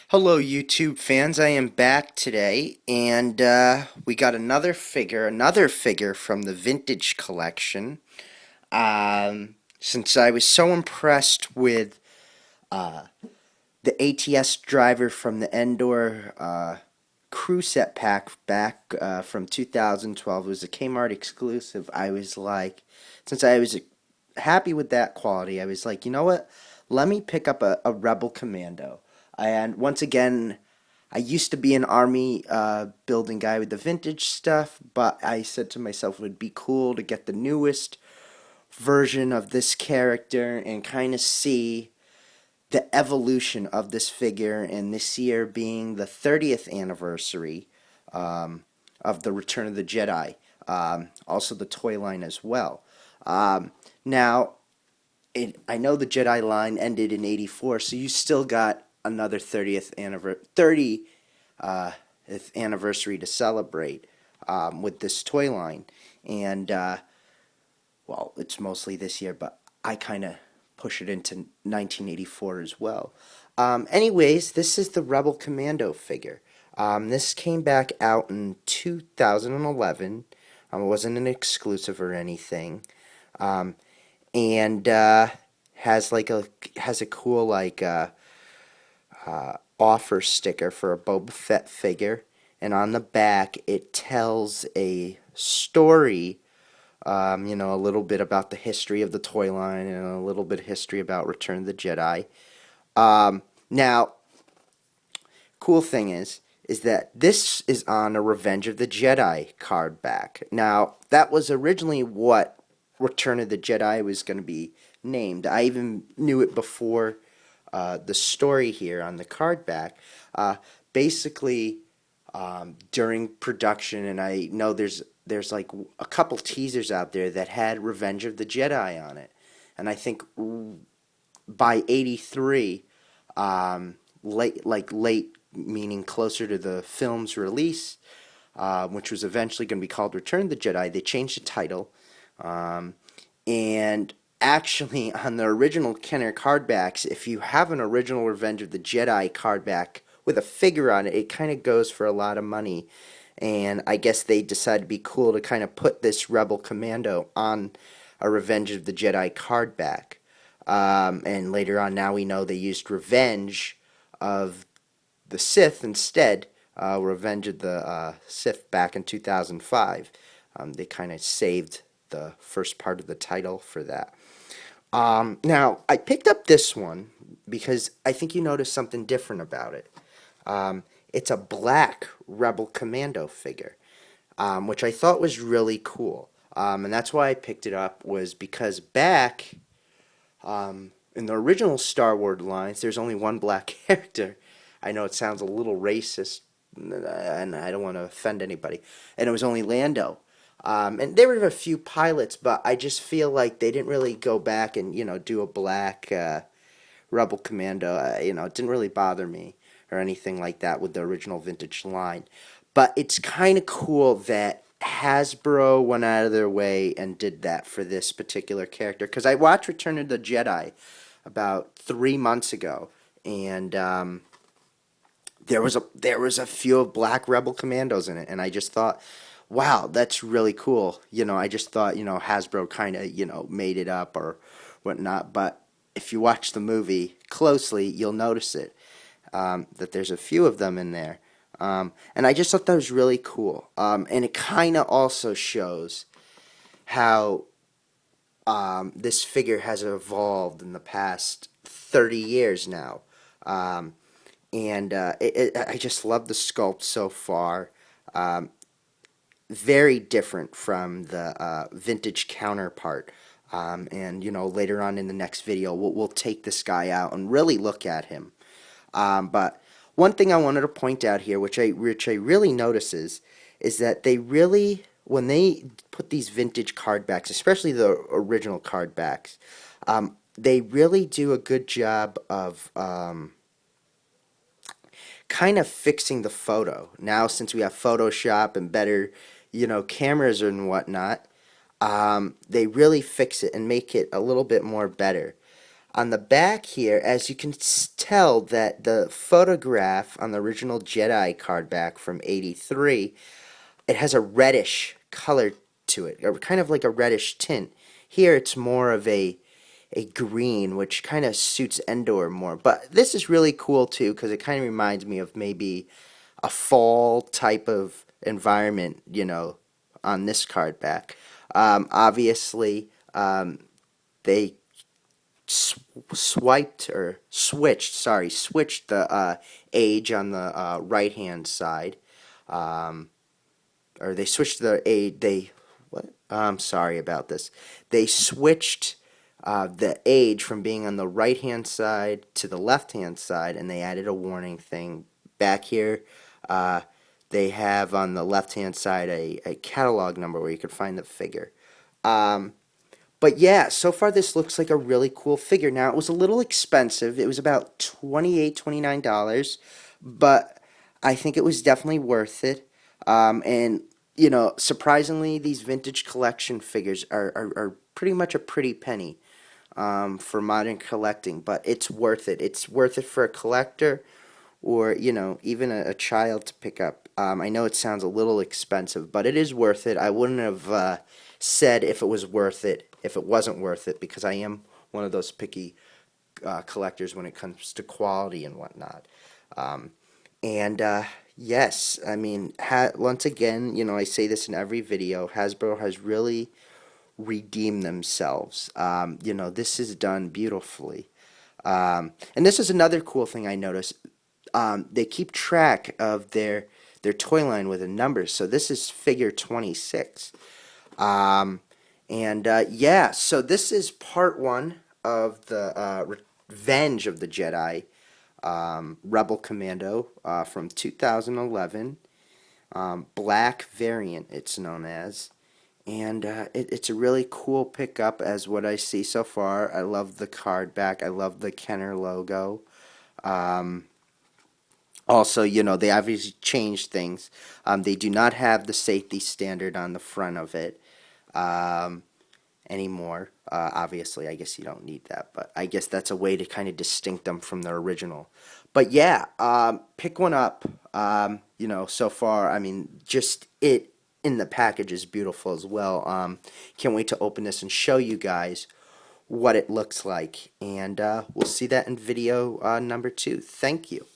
Hello, YouTube fans. I am back today, and we got another figure from the vintage collection. Since I was so impressed with the ATS driver from the Endor crew set pack back from 2012, it was a Kmart exclusive. I was like, since I was happy with that quality, I was like, you know what? Let me pick up a Rebel Commando. And once again, I used to be an army building guy with the vintage stuff, but I said to myself it would be cool to get the newest version of this character and kind of see the evolution of this figure, and this year being the 30th anniversary of the Return of the Jedi, also the toy line as well. Now, I know the Jedi line ended in '84, so you still got another 30th anniversary to celebrate with this toy line, and well, it's mostly this year, but I kind of push it into 1984 as well. Anyways, this is the Rebel Commando figure. This came back out in 2011. It wasn't an exclusive or anything. Um, and has a cool offer sticker for a Boba Fett figure, and on the back it tells a story. A little bit about the history of the toy line and a little bit of history about Return of the Jedi. Now, cool thing is that this is on a Revenge of the Jedi card back. Now, that was originally what Return of the Jedi was going to be named. I even knew it before the story here on the card back. Basically, during production, and I know there's like a couple teasers out there that had Revenge of the Jedi on it, and I think by '83, late meaning closer to the film's release, which was eventually going to be called Return of the Jedi, they changed the title, and actually on the original Kenner card backs, if you have an original Revenge of the Jedi card back with a figure on it, it kind of goes for a lot of money. And I guess they decided to be cool to kind of put this Rebel Commando on a Revenge of the Jedi card back. And later on, now we know they used Revenge of the Sith instead. Revenge of the Sith back in 2005. They kind of saved the first part of the title for that. Now, I picked up this one because I think you noticed something different about it. It's a black Rebel Commando figure, which I thought was really cool. And that's why I picked it up, was because back in the original Star Wars lines, there's only one black character. I know it sounds a little racist, and I don't want to offend anybody. And it was only Lando. And there were a few pilots, but I just feel like they didn't really go back and do a black Rebel Commando. It didn't really bother me or anything like that with the original vintage line. But it's kind of cool that Hasbro went out of their way and did that for this particular character. Because I watched Return of the Jedi about 3 months ago, and there was a few of Black Rebel Commandos in it, and I just thought, wow, that's really cool. I just thought Hasbro kind of made it up or whatnot, but if you watch the movie closely, you'll notice it, that there's a few of them in there. And I just thought that was really cool. And it kind of also shows how this figure has evolved in the past 30 years now. And I just love the sculpt so far. Very different from the vintage counterpart. And later on in the next video, we'll take this guy out and really look at him. But one thing I wanted to point out here, which I really notice is that they really, when they put these vintage card backs, especially the original card backs, they really do a good job of kind of fixing the photo. Now, since we have Photoshop and better, cameras and whatnot, they really fix it and make it a little bit more better. On the back here, as you can tell, that the photograph on the original Jedi card back from '83, it has a reddish color to it, or kind of like a reddish tint. Here it's more of a green, which kind of suits Endor more. But this is really cool too, because it kind of reminds me of maybe a fall type of environment, on this card back. Obviously, they switched the age on the right hand side. Um, or they switched the age. What? I'm sorry about this. They switched the age from being on the right hand side to the left hand side, and they added a warning thing back here. Uh, they have on the left hand side a catalog number where you can find the figure. Um, but yeah, so far this looks like a really cool figure. Now, it was a little expensive. It was about $29, but I think it was definitely worth it. And, surprisingly, these vintage collection figures are pretty much a pretty penny for modern collecting, but it's worth it. It's worth it for a collector or, even a child to pick up. I know it sounds a little expensive, but it is worth it. I wouldn't have said if it was worth it if it wasn't worth it, because I am one of those picky collectors when it comes to quality and whatnot. Um, and yes, I mean, once again, I say this in every video, Hasbro has really redeemed themselves. This is done beautifully. And this is another cool thing I noticed. They keep track of their toy line with a number. So this is figure 26. Yeah, so this is part one of the Revenge of the Jedi, Rebel Commando from 2011. Black variant, it's known as. And it's a really cool pickup as what I see so far. I love the card back. I love the Kenner logo. Um, Also, they obviously changed things. They do not have the safety standard on the front of it um, anymore. Obviously, I guess you don't need that, but I guess that's a way to kind of distinct them from their original. But yeah, pick one up. So far, I mean, just it in the package is beautiful as well. Can't wait to open this and show you guys what it looks like. And we'll see that in video number 2. Thank you.